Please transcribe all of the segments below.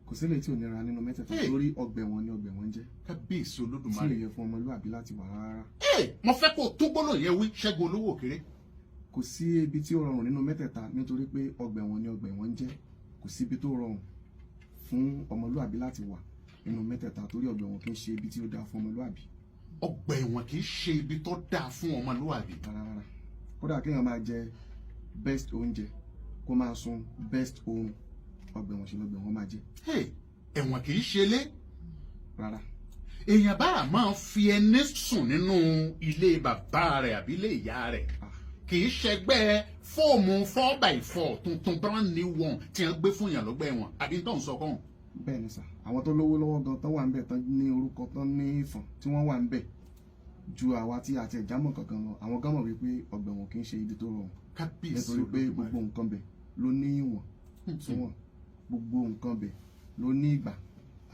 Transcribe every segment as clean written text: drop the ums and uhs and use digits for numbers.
kò sí lè tí ò nira nínú mẹ́tẹ̀ẹ̀ta lórí ọgbà ẹ̀wọ̀n ni ọgbà ẹ̀wọ̀n jẹ́. Kábíyèsí tí Olódùmarè. ò yẹ fún ọmọlúwàbí láti wà rárá. Mo fẹ́ kó tún gbólóhùn yẹn wí Ṣẹ́gun Olówó Òkèrè. kò sí ibi tí ó rọrùn nínú mẹ́tẹ̀ẹ̀ta nítorí pé ọgbà ẹ̀wọ̀n ni ọgbà ẹ̀wọ̀n jẹ́. kò sí ibi tó rọrùn fún ọmọlúwàbí láti wà nínú mẹ́tẹ̀ẹ̀ta torí ọgbà ẹ̀wọ̀n kì í ṣe ibi tí ó dáa fún ọmọlúwàbí. Ọgbà ẹ̀wọ̀n kì í ṣe ibi tó dáa fún ọmọlúwàbí. rárá kódà kéèyàn máa jẹ best oúnjẹ kó máa sun best oorun ọgbà ẹ̀wọ̀n ṣe lọ́gbà ẹ̀wọ̀n máa jẹ́. Ẹ̀wọ̀n kì í ṣe ilé. rárá. Èèyàn bá máa fi ẹni sùn nínú ilé bàbá rẹ̀ àbí ilé ìyá rẹ̀. Kì í ṣẹgbẹ́ fóòmù 4x4 tuntun brand new one tí wọ́n gbé fún yàn lọ́gbà ẹ̀wọ̀n àbí tó ń sọ kọ́hún. bẹ́ẹ̀ ni sà àwọn tó lówó lọ́wọ́ gan tán wà ń bẹ̀ tán ní orúkọ tán ní ìfọ̀n tí wọ́n wà ń bẹ̀ ju àwa tí àti ẹ̀jámọ̀ kankan lọ àwọn gan mọ̀ wípé ọgbà ẹ̀wọ̀n kì í ṣe ibi tó rọrùn. Kábíyèsí nítorí pé gbogbo nǹkan bẹ̀ ló ní ìwọ̀n súnwọ̀n gbogbo nǹkan bẹ̀ ló ní ìgbà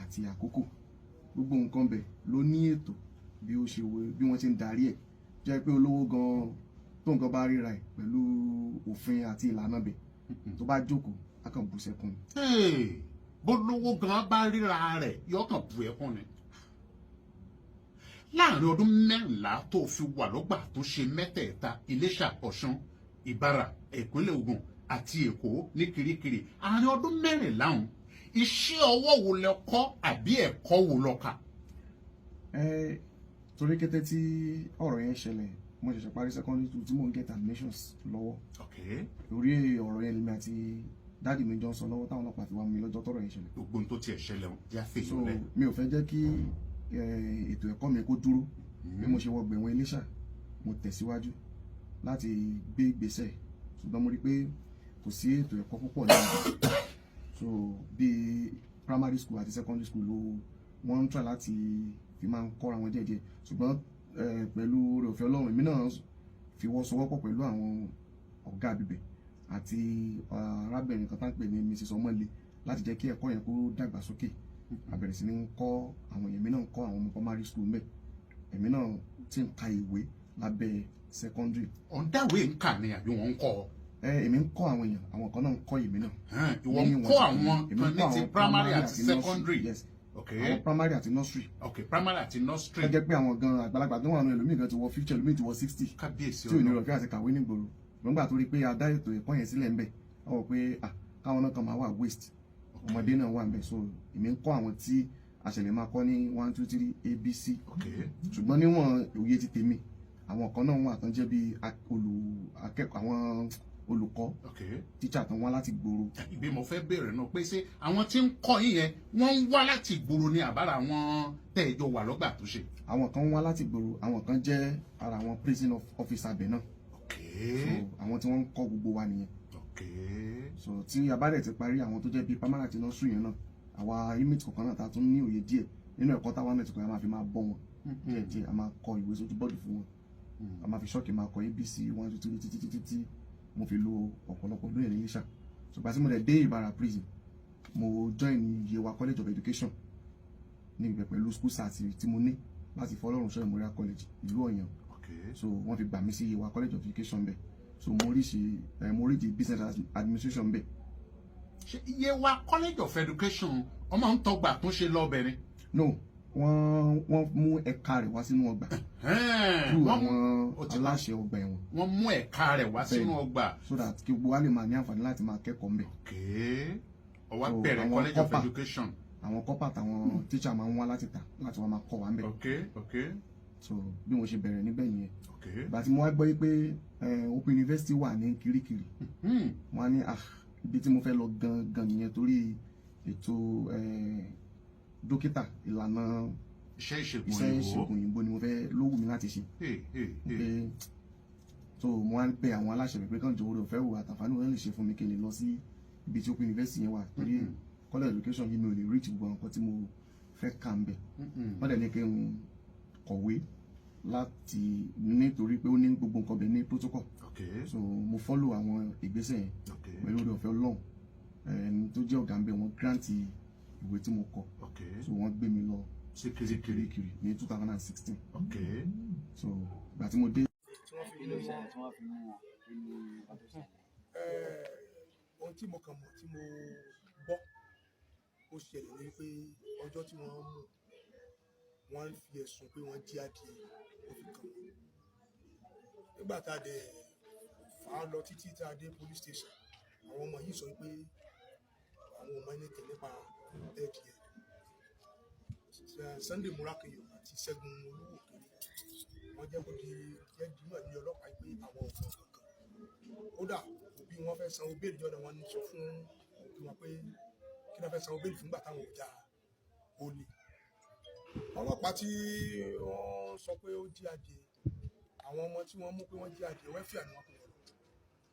àti àkókò gbogbo nǹkan bẹ̀ ló ní ètò bí wọ́n ṣe ń darí ẹ̀ jẹ́ pé olówó gan tó nǹkan bá ríra ẹ̀ pẹ̀lú òfin àti ìlànà bẹ̀ tó bá jókòó á kàn bú sẹ́kún. Bólówó gan bá ríra rẹ̀ yóò kàn bú ẹkún ni. Láàrin ọdún 14 tó fi wà lọ́gbà tó ṣe mẹ́tẹ̀ẹ̀ta Iléṣà, Ọ̀ṣun, Ìbàrà, ìpínlẹ̀ Ògùn àti Èkó ní Kirikiri àárín ọdún 14 ọ̀hún iṣẹ́ ọwọ́ wo lẹ kọ́ àbí ẹ̀kọ́ wo lọ kà? torí kété tí ọ̀rọ̀ yẹn ṣẹlẹ̀ mo ṣẹ̀ṣẹ̀ parí secondary school tí mò ń get admissions lọ́wọ́. orí ọ̀rọ̀ yẹn lèmi àti dáàdì mi jọ ń sọ lọ́wọ́ táwọn ọlọ́pàá fi wá mi lọ́jọ́ tọ́rọ̀ yẹn ṣẹlẹ̀. Gbogbo ohun tó tiẹ̀ ṣẹlẹ̀ wọn já fèyí so lẹ. mi ò fẹ́ jẹ́ kí ètò ẹ̀kọ́ mi kó dúró bí mo ṣe wọ gbẹ̀wọ̀n Iléṣà mo tẹ̀síwájú láti gbé ìgbésẹ̀ ṣùgbọ́n mo rí pé kò sí ètò ẹ̀kọ́ púpọ̀ náà so bíi primary school àti secondary school ló wọ́n ń try láti fi máa ń kọ́ra wọn díẹ̀díẹ̀ ṣùgbọ́n pẹ̀lú oore ọ̀fẹ́ Ọlọ́run èmi náà fi wọ́n sowọ́pọ̀ pẹ̀lú àwọn ọ̀gá àbíbẹ̀ àti arábìnrin kan tá ń pè ní Mrs. Ọmọlé láti jẹ́ kí ẹ̀kọ́ yẹn kó dàgbà sókè a bẹ̀rẹ̀ sí ní kọ́ àwọn èèyàn mi náà ń kọ́ àwọn ọmọ primary school mẹ́ èmi náà ti ń ka ìwé lábẹ́ secondary. Ọ̀ndàwé ń kà ní àbí wọ́n ń kọ́ ọ? Èmi ń kọ́ àwọn èèyàn àwọn kan náà ń kọ́ èmi náà. Ìwọ ń kọ́ àwọn kan ní ti primary àti secondary. Yes. Àwọn primary àti nursery. Primary àti nursery. Ẹ jẹ́ pé àwọn gan àgbàlagbà tó wà nínú ẹlòmíì gan ti wọ 50 ẹlòmíì ti wọ 60. Kábíyèsí tí ò ní rọ̀fẹ́ àti kàwé nígboro gbọ́ngbà torí pé a dá ètò ẹ̀kọ́ yẹn sílẹ̀ ń bẹ̀ ọ pé káwọn náà kan máa wà waste ọmọdé náà wà ń bẹ̀ so èmi ń kọ́ àwọn tí àṣẹlẹ̀ máa kọ́ ní 1 2 3 ABC ṣùgbọ́n níwọ̀n òye ti tèmi àwọn kan náà wà tán jẹ́ bí àwọn olùkọ́ tíṣà tán wá láti gbòòrò. Ìbí mo fẹ́ bèèrè náà pé ṣé àwọn tí ń kọ́ yín yẹn wọ́n ń wá láti gbòòrò ní àbára àwọn tẹ̀jọ wà lọ́gbà tó ṣe. Àwọn kan wá láti gbòòrò àwọn kan jẹ́ ara àwọn prison officer bẹ̀ náà. So àwọn tí wọ́n ń kọ́ gbogbo wa nìyẹn. So tí a bá dẹ̀ ti parí àwọn tó jẹ́ bíi primary àti nursery yẹn náà àwa unit kọ̀ọ̀kan náà ta tún ní òye díẹ̀ nínú ẹ̀kọ́ táwọn náà ti kọ́ a máa fi máa bọ́ wọn díẹ̀ a máa kọ ìwé sójú bọ́ọ̀dù fún wọn a máa fi ṣọ́ọ̀kì máa kọ ABC 1 2 3 títí mo fi lo ọ̀pọ̀lọpọ̀ lóyè ní Iléṣà ṣùgbọ́n tí mo dẹ̀ dé Ìbàrà prison mo join Yewa College of Education ní ibẹ̀ pẹ̀lú school sat tí mo ní láti Fọlọ́runṣọ́ Memorial College ìlú Ọ̀yàn so wọ́n fi gbà mí sí Yewa College of Education bẹ̀ so mo rí di business administration bẹ̀. Ṣé Yewa College of Education ọmọ ń tọgbà tó ṣe lọ́bẹ̀ ni. No wọ́n mú ẹ̀ka rẹ̀ wá sínú ọgbà through àwọn aláṣẹ ọgbà ẹ̀wọ̀n. Wọ́n mú ẹ̀ka rẹ̀ wá sínú ọgbà. So that kí gbogbo wa lè máa ní àǹfààní láti máa kẹ́kọ̀ọ́ mbẹ̀. Ó wá bẹ̀rẹ̀ College of Education. Àwọn kọ́pà táwọn tíṣà máa ń wá láti ta láti wá máa kọ́ wa mbẹ̀. So bí mo ṣe bẹ̀rẹ̀ níbẹ̀ yẹn. Ìgbà tí mo wá gbọ́ pé Open University wà ní Kirikiri wọ́n á ní ibi tí mo fẹ́ lọ gan nìyẹn torí ètò dókítà ìlànà iṣẹ́ ìṣègùn òyìnbó ni mo fẹ́ ló wù mí láti ṣe. So mo wá ń pe àwọn aláṣẹ pé kàn jọ̀wọ́ rẹ̀ fẹ́ wò àtàǹfààní wọn lè ṣe fún mi kí n lè lọ sí ibi tí Open University yẹn wà torí college education yìí mi ò lè reach gbogbo nǹkan tí mo fẹ́ kà ń bẹ̀. wọ́n dẹ̀ ní kí n kọ̀wé láti nítorí pé ó ní gbogbo nǹkan bẹ̀ ní protocol. So mo follow àwọn ìgbésẹ̀ yẹn pẹ̀lú oore ọ̀fẹ́ Ọlọ́run ẹni tó jẹ́ ọ̀gá ń bẹ̀ wọ́n grant ìwé tí mo kọ so wọ́n gbé mi lọ sí Kirikiri ní 2016 so ìgbà tí mo dé. ohun tí mo kàn mọ̀ tí mo gbọ́ ó ṣẹlẹ̀ ní pé ọjọ́ tí wọ́n mú wọ́n fi ẹ̀sùn pé wọ́n jí adìẹ wọ́n fi kàn wọ́n. Nígbà tá a dẹ̀ fà á lọ títí tá a dé police station, àwọn ọmọ yìí sọ pé àwọn ọmọ ẹni tẹ̀ nípa ẹ̀dìẹ. Sunday Murakiyo àti Ṣẹ́gun Olúwòkèrè wọ́n jẹ́ kó di mọ̀ ní ọlọ́pàá pé àwọn ọ̀gbọ́n kankan. Kódà òbí wọn fẹ́ san obéèlì jọ́dọ̀ wọn sọ fún òbí wọn pé kí wọ́n fẹ́ san obéèlì fúngbà táwọn ò já olè. Ọlọ́pàá tí wọ́n sọ pé ó jí adìẹ, àwọn ọmọ tí wọ́n mú pé wọ́n jí adìẹ wẹ́fíà ni wọ́n pè wọ́n.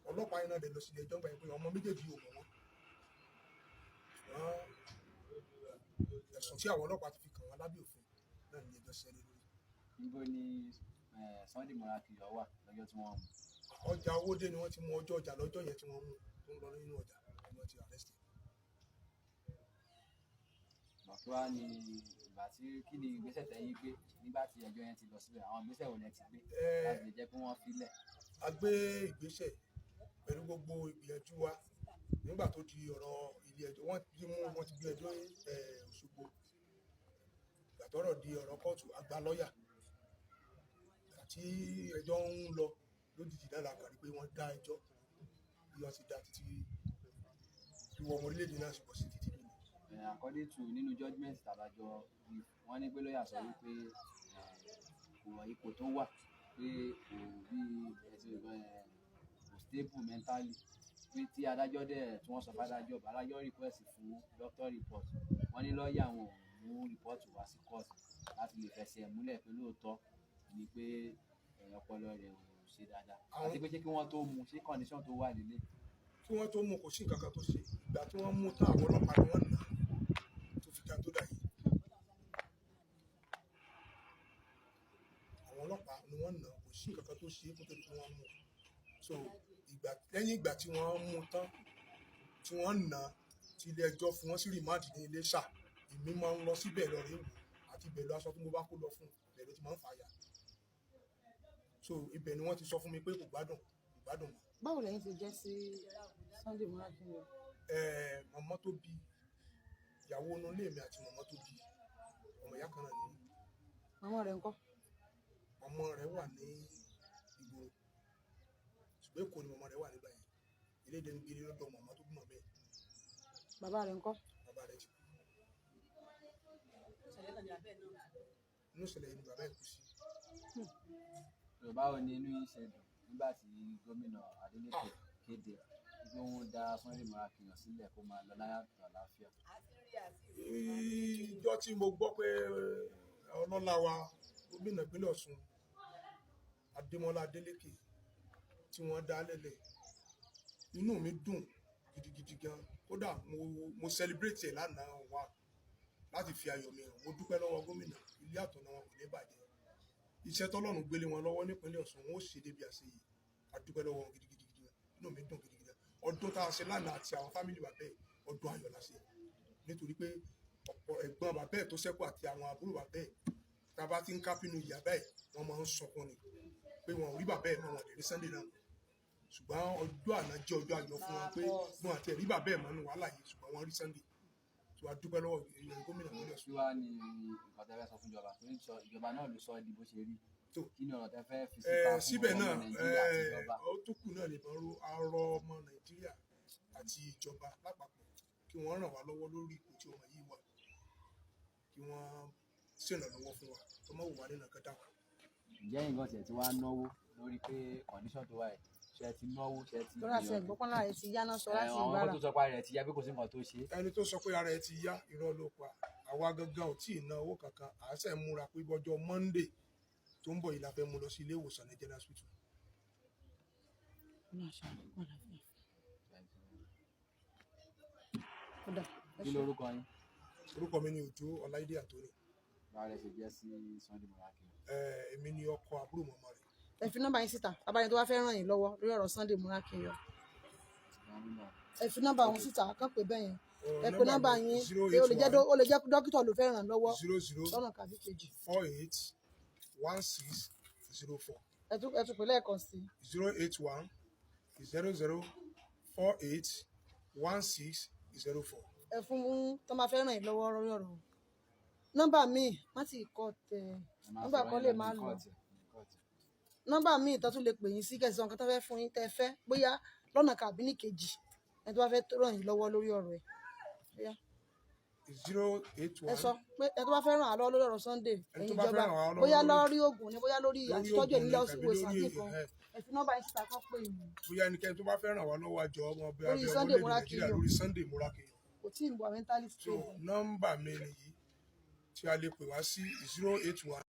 Ọlọ́pàá yẹn náà dẹ̀ lọ sílé ẹjọ́ gbà pé ọmọ méjèèjì ò mọ̀ wọ́n. Ẹ̀sùn tí àwọn ọlọ́pàá ti fi kàn wọ́n lábẹ́ òfin náà ní ẹjọ́ ṣẹlẹ̀ lórí. Níbo ni Sunday Murakiyo wà lọ́jọ́ tí wọ́n mú? Ọjà Owódé ni wọ́n ti mú ọjọ́ ọjà lọ́jọ́ yẹn tí wọ́n mú tó ń lọ nínú ọjà ni wọ́n ti arrest. Kí wá ní ìgbà tí kí ni ìgbésẹ̀ tẹ́yìn gbé nígbà tí ẹjọ́ yẹn ti lọ síbẹ̀, àwọn ìgbésẹ̀ wo lẹ ti gbé láti lè jẹ́ pé wọ́n filẹ̀? A gbé ìgbésẹ̀ pẹ̀lú gbogbo ìgbìyànjú wa nígbà tó di ọ̀rọ̀ ilé ẹjọ́ wọ́n ti gbé ẹjọ́ Òṣogbo. Ìgbà tọ́rọ̀ di ọ̀rọ̀ kóòtù àgbà lọ́ọ̀yà àti ẹjọ́ ń lọ lójijì náà la kàn rí pé wọ́n dá ẹjọ́ bí wọ́n ti dá títí ìwọ ọmọ orílẹ̀-èdè náà sì bọ̀ sí títí lónìí. According to nínú judgement tàbájọ wọ́n ní pé lọ́ọ̀yà sọ wípé kò wọ ipò tó wà pé kò bí kò stable mentally, pé tí adájọ́ dẹ̀ tí wọ́n sọ fún adájọ́ request fún doctor report, wọ́n ní lọ́ọ̀yà wọn ò mú report wá sí court láti lè fẹsẹ̀ múlẹ̀ pé lóòótọ́ ni pé ọpọlọ rẹ̀ ò ṣe dáadáa àti pé ṣé kí wọ́n tó mú ṣé condition tó wà nílé. Kí wọ́n tó mú kò sí nǹkan kan tó ṣe, ìgbà tí wọ́n mú tán àwọn ọlọ́pàá ni wọ́n nà tó fi kan tó dà yìí. Àwọn ọlọ́pàá ni wọ́n nà kò sí nǹkan kan tó ṣe kó tó di pé wọ́n mú. So lẹ́yìn ìgbà tí wọ́n mú tán tí wọ́n nà tí ilé ẹjọ́ fún wọn sí rìmáàdì ní Iléṣà, èmi máa ń lọ síbẹ̀ lọ rèé wò àti ibẹ̀ lọ aṣọ tí mo bá kó lọ fún ibẹ̀ ló ti máa ń fàyà. So ibẹ̀ ni wọ́n ti sọ fún mi pé kò gbádùn mọ́. Báwo lẹ́yìn ti jẹ́ sí Sunday Murakiyo? Màmá tó bí ìyàwó inú ilé mi àti màmá tó bí ọmọ ìyá kan náà ni. Màmá rẹ̀ ńkọ́? Ọmọ rẹ̀ wà ní ìgboro ṣùgbọ́n Èkó ni màmá rẹ̀ wà nígbà yẹn. Elédè ń gbé lọ́dọ̀ màmá tó bí màmá ẹ̀. Bàbá rẹ̀ ńkọ́? Bàbá rẹ̀ ti kú. Inú ìṣẹ̀lẹ̀ yìí ni bàbá ẹ̀ kú sí. Báwo ni inú yín ṣe dùn nígbà tí gómìnà Adeleke kéde pé wọ́n dá Sunday Murakiyo sílẹ̀ kó máa lọ láyàtọ̀ àlàáfíà? Ìjọ tí mo gbọ́ pé ọlọ́lá wa gómìnà ìpínlẹ̀ Ọ̀ṣun Adémọ́lá Adeleke tí wọ́n dá lẹ́lẹ̀, inú mi dùn gidigidi gan. Kódà mo celebrate ẹ̀ lánàá wá láti fi ayọ̀ mi hàn. Mo dúpẹ́ lọ́wọ́ gómìnà, ilé àtọ̀nà wọn kò ní bàjẹ́. Iṣẹ́ tọ́lọ́run gbélé wọn lọ́wọ́ nípínlẹ̀ Ọ̀ṣun wọn ó ṣe débi àṣeyẹ. A dúpẹ́ lọ́wọ́ wọn gidigidi gan. Inú mi dùn gidigidi gan. Ọdún tá a ṣe lánàá àti àwọn fámìlì bàbá ẹ̀ ọdún ayọ̀ la ṣe nítorí pé ọ̀pọ̀ ẹ̀gbọ́n bàbá ẹ̀ tó ṣẹ́kù àti àwọn àbúrò bàbá ẹ̀ tá a bá ti ń kápínú ìyá báyìí wọ́n máa ń sọkún ni pé wọn ò rí bàbá ẹ̀ mọ́, wọn lè rí Sunday náà. Ṣùgbọ́n ọjọ́ àná jẹ́ ọjọ́ ayọ̀ fún wọn pé wọn àti ẹ̀rí bàbá ẹ̀ mọ́nú wàhálà yìí ṣùgbọ́n wọ́n rí Sunday. So a dúpẹ́ lọ́wọ́ gómìnà ìpínlẹ̀ Ọ̀ṣun. Kí wá ní nǹkan tẹ́ fẹ́ sọ fún ìjọba torí ìjọba náà ló sọ ọ́ di bó ṣe rí? Kí ni ọ̀rọ̀ tẹ́ fẹ́ fi síta fún ọmọ Nàìjíríà àti ìjọba? Ó tó kù náà nìkan arọ ọmọ Nàìjíríà àti ìjọba lápapọ̀ kí wọ́n ràn wá lọ́wọ́ lórí ipò tí ọmọ yìí wà, kí wọ́n ṣèrànlọ́wọ́ fún wa tó má wù wá nínú kẹta wa. Ǹjẹ́ nǹkan tiẹ̀ ti wá náwó lórí pé condition tó wà ẹ̀ ṣe ti náwó ṣe ti tó láti ẹ̀gbọ́n lára ẹ̀ ti yá náà sọ láti àwọn ìbára. ọmọ tó sọ pé ara ẹ̀ ti yá pé kò sí nǹkan tó ṣe. Ẹni tó sọ pé ara ẹ̀ ti yá irọ́ ló pa. Àwa gangan ò tí ì ná owó kankan, à ń ṣe múra pé bọ́jọ́ Monday tó ń bọ̀ yìí la fẹ́ mú lọ sí ilé ìwòsàn ní General Hospital. Kí lorúkọ yín? Orúkọ mi ni Òjó Ọláìdé Àtòní. Báwo lẹ ṣe jẹ́ sí Sunday Murakiyo? Èmi ni ọkọ àbúrò màmá rẹ̀. Ẹ fi nọ́mbà yín síta abáyẹn tó wá fẹ́ ràn yín lọ́wọ́ lórí ọ̀rọ̀ Sunday Murakiyo. Ẹ fi nọ́mbà wọn síta kàn pé bẹ́ẹ̀ yẹn. Ẹ pe nọ́mbà yín pé ó lè jẹ́ dókítà ló fẹ́ ràn lọ́wọ́ lọ́nà kàbí kejì. 481604. Ẹ tún pè lẹ́ẹ̀kan sí. 08100481604. ẹ fún tó máa fẹ́ ràn yín lọ́wọ́ lórí ọ̀rọ̀ nọ́mbà míì má ti kọ́ tẹ nọ́mbà kan lè má lọ nọ́mbà míì tó tún lè pè yín sí kẹsàn-án nǹkan tó fẹ́ fún yín tẹ fẹ́ bóyá lọ́nà kàbí ní kejì ẹni tó bá fẹ́ ràn yín lọ́wọ́ lórí ọ̀rọ̀ ẹ̀ 081. ẹ sọ pé ẹni tó bá fẹ́ ràn á lọ́wọ́ lórí ọ̀rọ̀ Sunday ẹ̀yin ìjọba bóyá lórí oògùn ni bóyá lórí àtitọ́jú èmi lọ sí ìwòsàn nìkan ẹ fi nọ́mbà yín síta kọ́ pé yín. Bóyá ẹnikẹ́ni tó bá fẹ́ ràn wá lọ́wọ́ àjọ ọmọ ọbẹ̀ lórí Sunday Morakiyo lórí Sunday Morakiyo. kò tí ì bọ̀ mentally so nọ́mbà mi nìyí tí a lè pè wá sí 081.